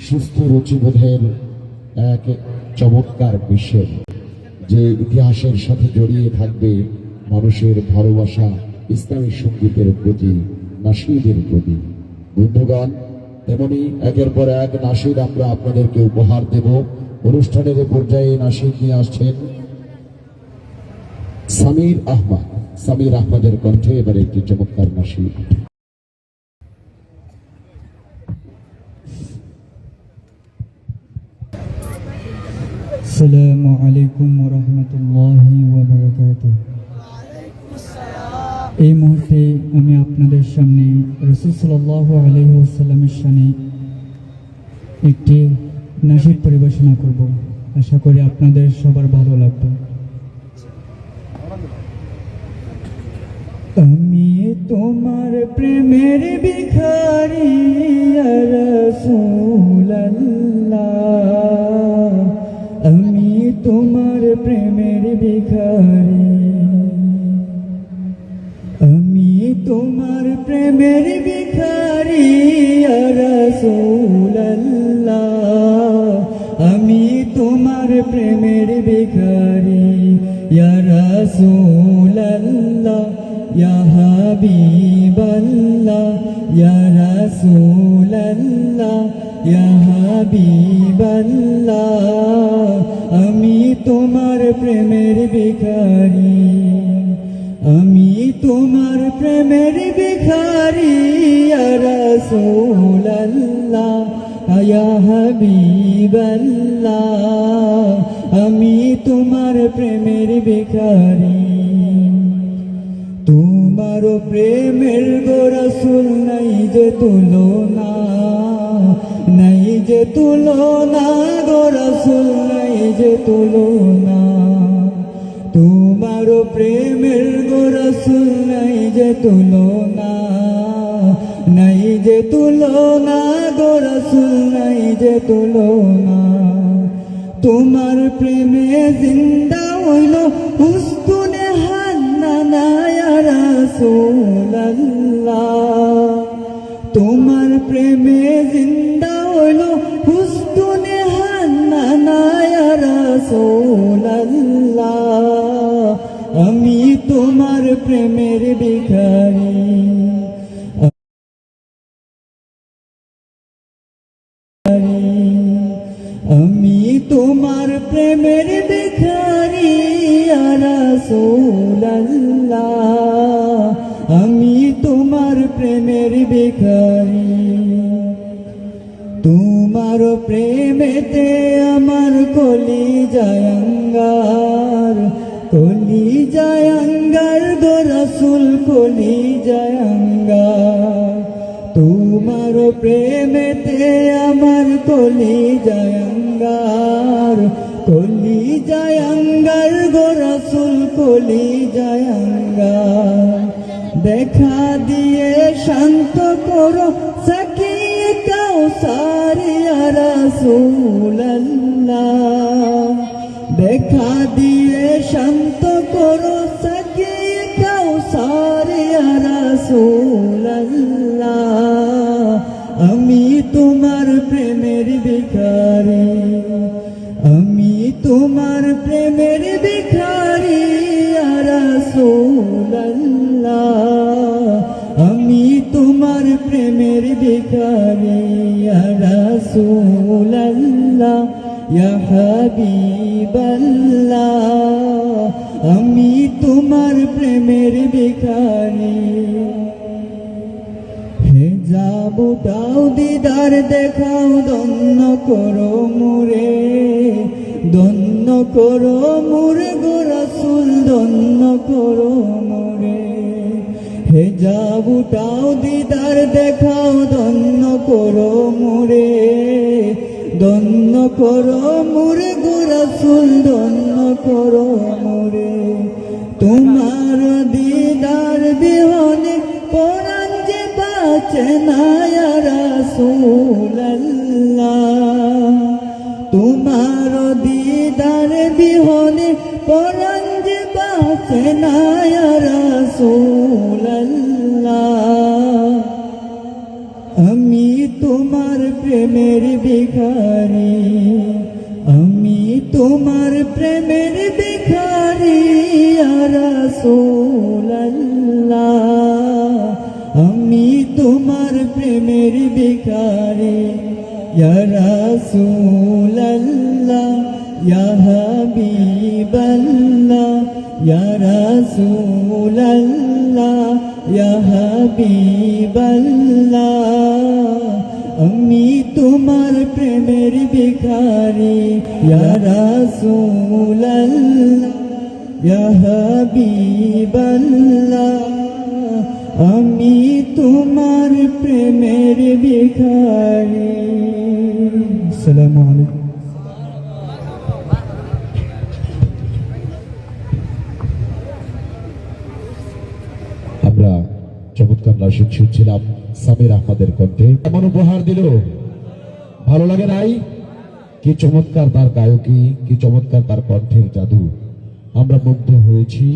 সুস্থ রুচিবোধের এক চমৎকার বিশ্বের যে ইতিহাসের সাথে জড়িয়ে থাকবে মানুষের ভালোবাসা ইসলামী সঙ্গীতের প্রতি, নাশিদের প্রতি। বন্ধুগণ, তেমনি একের পর এক নাশিদ আমরা আপনাদেরকে উপহার দেব। অনুষ্ঠানের পর্যায়ে নাশিদ নিয়ে আসছেন সামির আহমদ। সামির আহমদের কণ্ঠে এবারে একটি চমৎকার নাশিদ। আসসালামু আলাইকুম ওয়া রাহমাতুল্লাহি ওয়া বারাকাতুহু। এই মুহূর্তে আমি আপনাদের সামনে রাসূল সাল্লাল্লাহু আলাইহি ওয়াসাল্লামের শানে একটি নাশিদ পরিবেশনা করব। আশা করি আপনাদের সবার ভালো লাগবে। আমি তোমার প্রেমের ভিখারি ইয়া রাসূলুল্লাহ, আমি তোমার প্রেমের ভিখারি, আমি তোমার প্রেমের ভিখারি ইয়া রাসূলুল্লাহ, আমি তোমার প্রেমের ভিখারি ইয়া রাসূলুল্লাহ, ইয়া হাবিবাল্লাহ, ইয়া রাসূলুল্লাহ, ইয়া হাবিবাল্লাহ, আমি তোমার প্রেমের ভিখারি, আমি তোমার প্রেমের ভিখারি ইয়া রাসূলুল্লাহ, ইয়া হাবিবাল্লাহ, আমি তোমার প্রেমের ভিখারি। তোমার প্রেমের গো রাসূল নাই যে তুলনা, নাই যে তুলনা গো রাসূল, নাই যে তুলনা। তোমার প্রেমের গো রাসূল নাই যে তুলনা, নাই যে তুলনা গো রাসূল, নাই যে তুলনা। তোমার প্রেমে জিন্দা হইল উস্তুনে হান্নানা ইয়া রাসূলুল্লাহ, তোমার প্রেমে জিন্দা হইল উস্তুনে হান্নানা ইয়া রাসূলুল্লাহ, আমি তোমার প্রেমের ভিখারি, আমি তোমার প্রেমের ভিখারি ইয়া রাসূলুল্লাহ, আমি তোমার প্রেমের ভিখারি। তোমার প্রেমেতে আমার কলিজায় আঙ্গার, কলিজায় আঙ্গার গো রাসূল, কলিজায় আঙ্গার। তোমার প্রেমেতে আমার কলিজায় আঙ্গার, কলিজায় আঙ্গার গো রাসূল, কলিজায় আঙ্গার। দেখা দিয়ে শান্ত করো সাকিয়ে কাউসার ইয়া রাসূলুল্লাহ, দেখা দিয়ে শান্ত করো সাকিয়ে কাউসার ইয়া রাসূলুল্লাহ, আমি তোমার প্রেমের ভিখারি, আমি তোমার প্রেমের ভিখারি ইয়া রাসূলুল্লাহ, আমি তোমার প্রেমের ভিখারি ইয়া রাসূলুল্লাহ, ইয়া হাবিবাল্লাহ, আমি তোমার প্রেমের ভিখারি। হেজাব উঠাও দিদার দেখাও, ধন্য করো মুরে, ধন্য করো মুরে গো রাসূল, ধন্য করো মুরে। হেজাব উঠাও দিদার দেখাও, ধন্য করো মুরে, ধন্য করো মুরে গো রাসূল, ধন্য করো মুরে। তোমার দিদার বিহনে পরাণ যে বাঁচে না ইয়া রাসূলুল্লাহ, তোমার দিদার বিহনে পরাণ যে বাঁচে না ইয়া রাসূলুল্লাহ, আমি তোমার প্রেমের ভিখারি, আমি তোমার প্রেমের ভিখারি ইয়া রাসূলুল্লাহ, আমি তোমার প্রেমের ভিখারি ইয়া রাসূলুল্লাহ, ইয়া হাবিবাল্লাহ, ইয়া রাসূলুল্লাহ, ইয়া হাবিবাল্লাহ, আমি তোমার প্রেমের ভিখারি ইয়া রাসূলুল্লাহ, ইয়া হাবিবাল্লাহ, আমি তোমার প্রেমের ভিখারি। আসসালামু আলাইকুম। আমরা চমৎকার নাশিদ শুনছিলাম সামির আহমদের কণ্ঠে। এমন উপহার দিল, ভালো লাগে নাই? কি চমৎকার তার গায়কী, কি চমৎকার তার কণ্ঠের জাদু। আমরা মুগ্ধ হয়েছি।